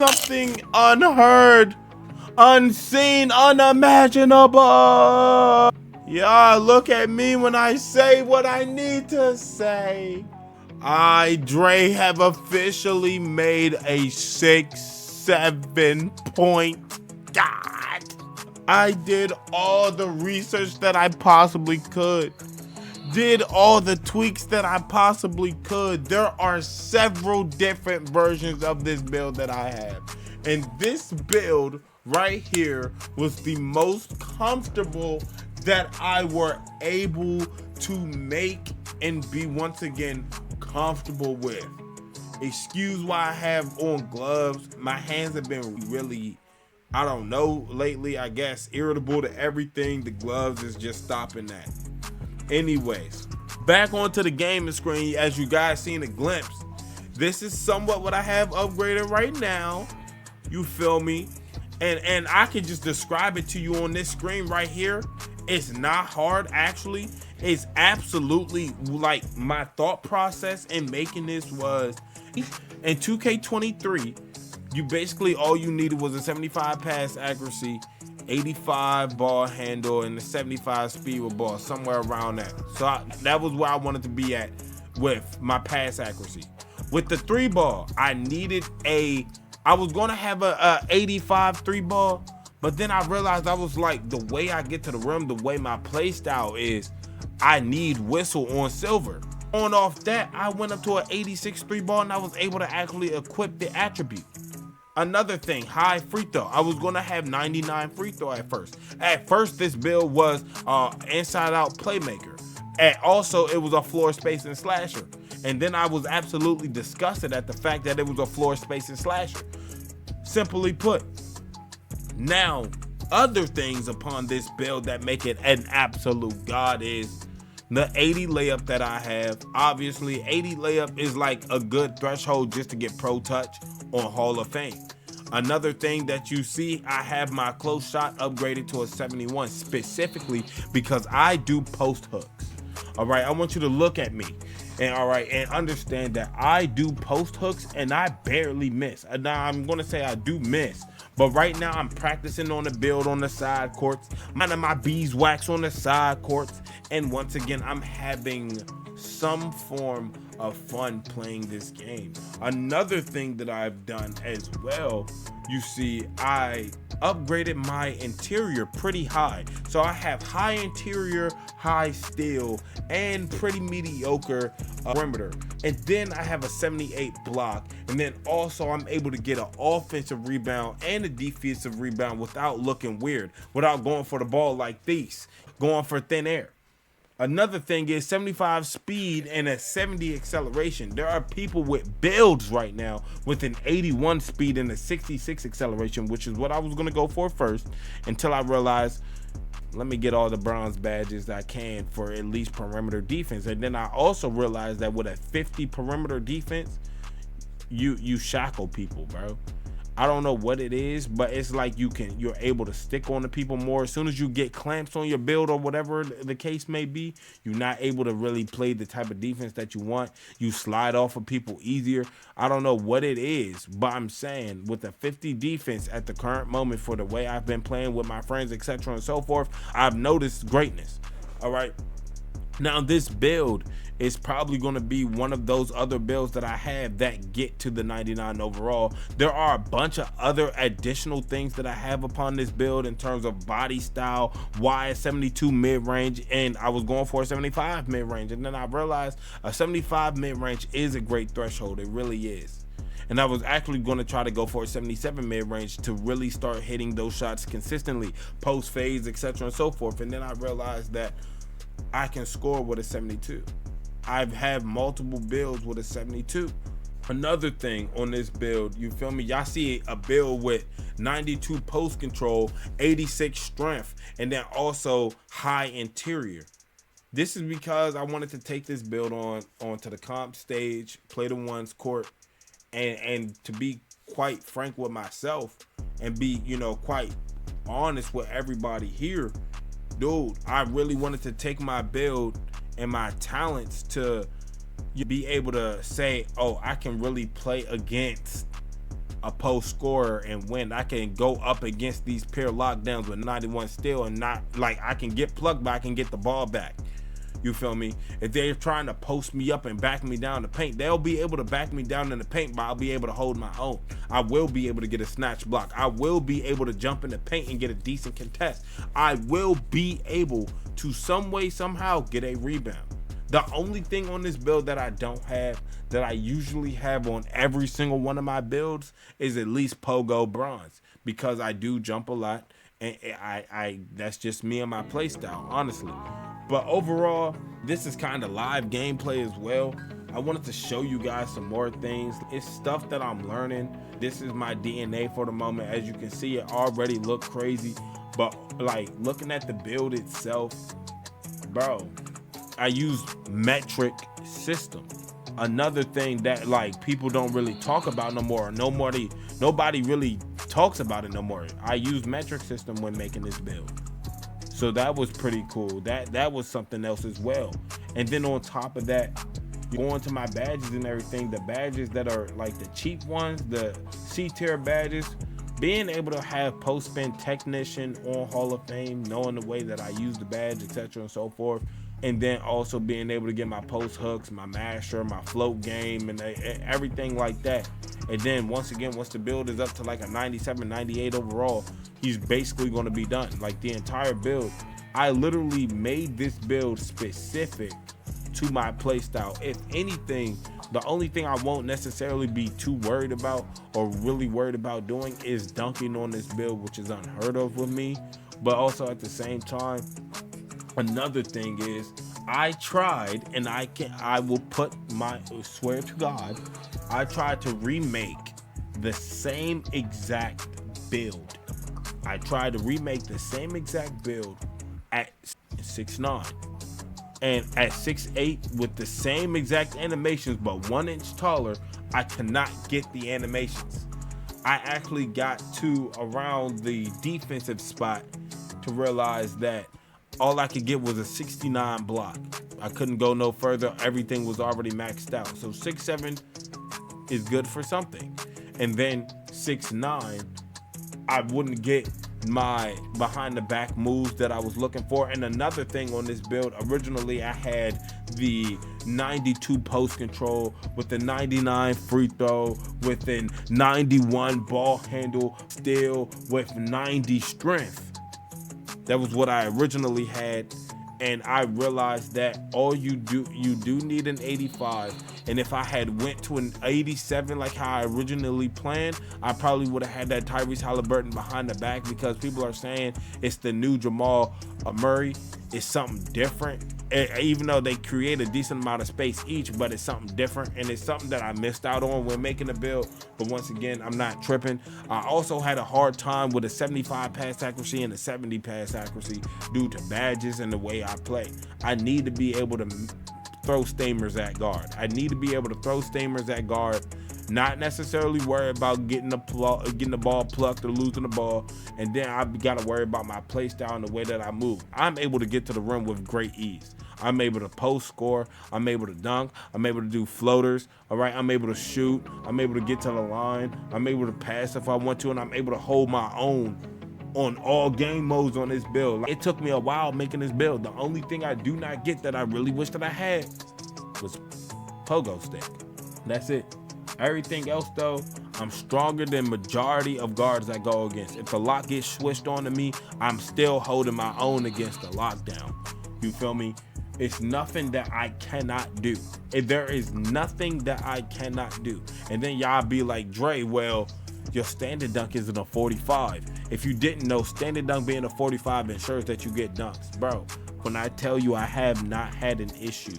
something unheard, unseen, unimaginable. Y'all look at me when I say what I need to say. I, Dre, have officially made a 6-7 point. God. I did all the research that I possibly could. Did all the tweaks that I possibly could. There are several different versions of this build that I have. And this build right here was the most comfortable that I were able to make and be once again comfortable with. Excuse why I have on gloves. My hands have been really, I don't know, lately, I guess, irritable to everything. The gloves is just stopping that. Anyways, back onto the gaming screen. As you guys seen a glimpse, this is somewhat what I have upgraded right now. You feel me? And I can just describe it to you on this screen right here. It's not hard, actually. It's absolutely like my thought process in making this was in 2K23, you basically all you needed was a 75 pass accuracy, 85 ball handle, and a 75 speed with ball, somewhere around that. So that was where I wanted to be at with my pass accuracy. With the 3 ball, I was gonna have a 85 3 ball, but then I realized I was like, the way I get to the rim, the way my play style is, I need whistle on silver. On off that, I went up to an 86 3 ball and I was able to actually equip the attribute. Another thing, high free throw. I was gonna have 99 free throw at first. At first, this build was inside out playmaker. And also, it was a floor spacing slasher. And then I was absolutely disgusted at the fact that it was a floor spacing slasher. Simply put. Now, other things upon this build that make it an absolute god is the 80 layup that I have. Obviously, 80 layup is like a good threshold just to get pro touch on Hall of Fame. Another thing that you see, I have my close shot upgraded to a 71 specifically because I do post hooks. All right, I want you to look at me and understand that I do post hooks and I barely miss. Now I'm gonna say I do miss, but right now I'm practicing on the build on the side courts, minding my beeswax on the side courts, and once again I'm having some form of fun playing this game. Another thing that I've done as well, you see, I upgraded my interior pretty high. So I have high interior, high steel, and pretty mediocre perimeter. And then I have a 78 block. And then also I'm able to get an offensive rebound and a defensive rebound without looking weird, without going for the ball like these, going for thin air. Another thing is 75 speed and a 70 acceleration. There are people with builds right now with an 81 speed and a 66 acceleration, which is what I was gonna go for first until I realized, let me get all the bronze badges I can for at least perimeter defense. And then I also realized that with a 50 perimeter defense, you shackle people, bro. I don't know what it is, but it's like you're able to stick on the people more. As soon as you get clamps on your build or whatever the case may be, you're not able to really play the type of defense that you want. You slide off of people easier. I don't know what it is, but I'm saying with a 50 defense at the current moment for the way I've been playing with my friends, etc. and so forth, I've noticed greatness. All right. Now this build is probably going to be one of those other builds that I have that get to the 99 overall. There are a bunch of other additional things that I have upon this build in terms of body style, wide 72 mid-range, and I was going for a 75 mid-range, and then I realized a 75 mid-range is a great threshold. It really is. And I was actually going to try to go for a 77 mid-range to really start hitting those shots consistently, post fades, etc. and so forth. And then I realized that I can score with a 72. I've had multiple builds with a 72. Another thing on this build, you feel me? Y'all see a build with 92 post control, 86 strength, and then also high interior. This is because I wanted to take this build onto the comp stage, play the ones court, and to be quite frank with myself and be, quite honest with everybody here. Dude, I really wanted to take my build and my talents to be able to say, oh, I can really play against a post scorer and win. I can go up against these pure lockdowns with 91 still and not like I can get plucked, but I can get the ball back. You feel me? If they're trying to post me up and back me down in the paint, they'll be able to back me down in the paint, but I'll be able to hold my own. I will be able to get a snatch block. I will be able to jump in the paint and get a decent contest. I will be able to some way, somehow get a rebound. The only thing on this build that I don't have, that I usually have on every single one of my builds, is at least pogo bronze, because I do jump a lot, and I that's just me and my play style, honestly. But overall, this is kind of live gameplay as well. I wanted to show you guys some more things. It's stuff that I'm learning. This is my DNA for the moment. As you can see, it already looked crazy, but like looking at the build itself, bro, I use metric system. Another thing that like people don't really talk about no more. Nobody really talks about it no more. I use metric system when making this build. So that was pretty cool. That was something else as well. And then on top of that, going to my badges and everything, the badges that are like the cheap ones, the C tier badges, being able to have post-spin technician on Hall of Fame, knowing the way that I use the badge, etc. and so forth. And then also being able to get my post hooks, my masher, my float game, and everything like that. And then once again, once the build is up to like a 97, 98 overall, he's basically going to be done. Like the entire build, I literally made this build specific to my playstyle. If anything, the only thing I won't necessarily be too worried about or really worried about doing is dunking on this build, which is unheard of with me. But also at the same time, another thing is I tried, and I will put my swear to God, I tried to remake the same exact build. I tried to remake the same exact build at 6'9" and at 6'8" with the same exact animations, but 1 inch taller. I cannot get the animations. I actually got to around the defensive spot to realize that all I could get was a 69 block. I couldn't go no further. Everything was already maxed out. So 6'7" is good for something. And then 6'9", I wouldn't get my behind the back moves that I was looking for. And another thing on this build, originally I had the 92 post control with the 99 free throw, with a 91 ball handle, still with 90 strength. That was what I originally had, and I realized that you do need an 85. And if I had went to an 87 like how I originally planned, I probably would have had that Tyrese Halliburton behind the back, because people are saying it's the new Jamal Murray. It's something different, even though they create a decent amount of space each, but it's something different, and it's something that I missed out on when making the build. But once again, I'm not tripping. I also had a hard time with a 75 pass accuracy and a 70 pass accuracy due to badges and the way I play. I need to be able to throw Stamers at guard. I need to be able to throw Stamers at guard, not necessarily worry about getting the ball plucked or losing the ball. And then I gotta worry about my play style and the way that I move. I'm able to get to the rim with great ease. I'm able to post score. I'm able to dunk. I'm able to do floaters. All right. I'm able to shoot. I'm able to get to the line. I'm able to pass if I want to, and I'm able to hold my own on all game modes on this build. It took me a while making this build. The only thing I do not get that I really wish that I had was pogo stick. That's it. Everything else though, I'm stronger than majority of guards I go against. If the lock gets switched on to me, I'm still holding my own against the lockdown. You feel me? It's nothing that I cannot do. There is nothing that I cannot do. And then y'all be like, Dre, well, your standard dunk isn't a 45. If you didn't know, standard dunk being a 45 ensures that you get dunks. Bro, when I tell you I have not had an issue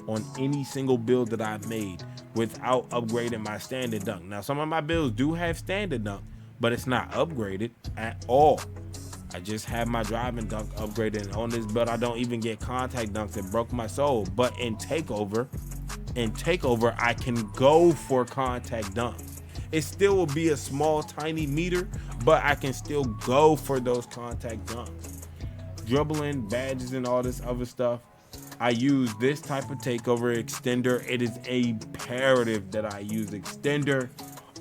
on any single build that I've made without upgrading my standard dunk. Now, some of my builds do have standard dunk, but it's not upgraded at all. I just have my driving dunk upgraded, and on this build I don't even get contact dunks. It broke my soul. But in takeover I can go for contact dunks. It still will be a small tiny meter, but I can still go for those contact dunks. Dribbling, badges, and all this other stuff, I use this type of takeover extender. It is imperative that I use extender.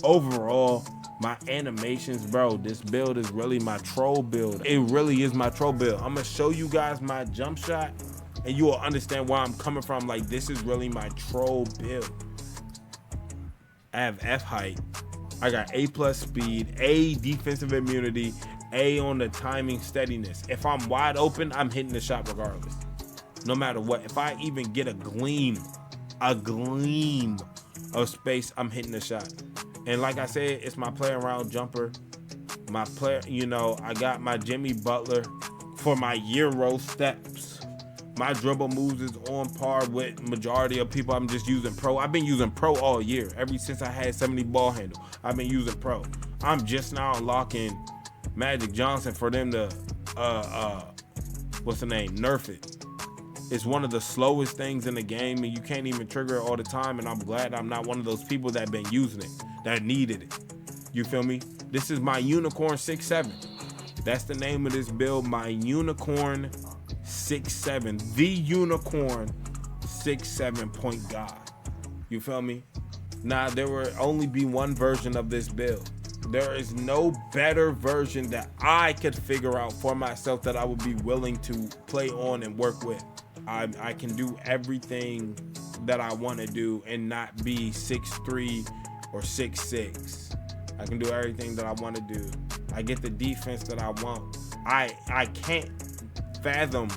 Overall, My animations, bro, this build is really my troll build. It really is my troll build. I'm gonna show you guys my jump shot and you will understand where I'm coming from. Like, this is really my troll build. I have F height. I got A plus speed, A defensive immunity, A on the timing steadiness. If I'm wide open, I'm hitting the shot regardless. No matter what. If I even get a gleam of space, I'm hitting the shot. And like I said, it's my play around jumper. My player, you know, I got my Jimmy Butler for my Euro steps. My dribble moves is on par with majority of people. I'm just using pro. I've been using pro all year. Ever since I had 70 ball handle, I've been using pro. I'm just now unlocking Magic Johnson for them to, what's the name? Nerf it. It's one of the slowest things in the game, and you can't even trigger it all the time. And I'm glad I'm not one of those people that been using it, that needed it. You feel me? This is my Unicorn 6'7". That's the name of this build, my Unicorn 6'7". The Unicorn 6'7" point guard. You feel me? Now, there will only be one version of this build. There is no better version that I could figure out for myself that I would be willing to play on and work with. I can do everything that I want to do and not be 6'3" or 6'6". I can do everything that I want to do. I get the defense that I want. I can't fathom,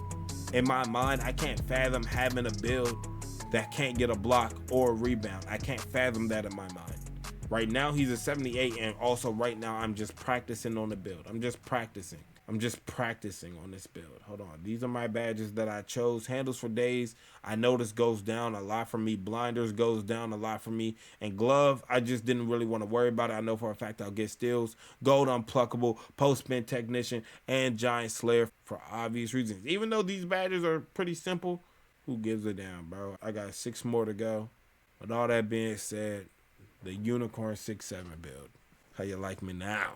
in my mind, I can't fathom having a build that can't get a block or a rebound. I can't fathom that in my mind. Right now, he's a 78, and also right now, I'm just practicing on the build. I'm just practicing on this build. Hold on. These are my badges that I chose. Handles for days, I notice goes down a lot for me. Blinders goes down a lot for me. And glove, I just didn't really want to worry about it. I know for a fact I'll get steals. Gold unpluckable, post-spin technician, and giant slayer for obvious reasons. Even though these badges are pretty simple, who gives a damn, bro? I got 6 more to go. With all that being said, the Unicorn 6'7" build. How you like me now?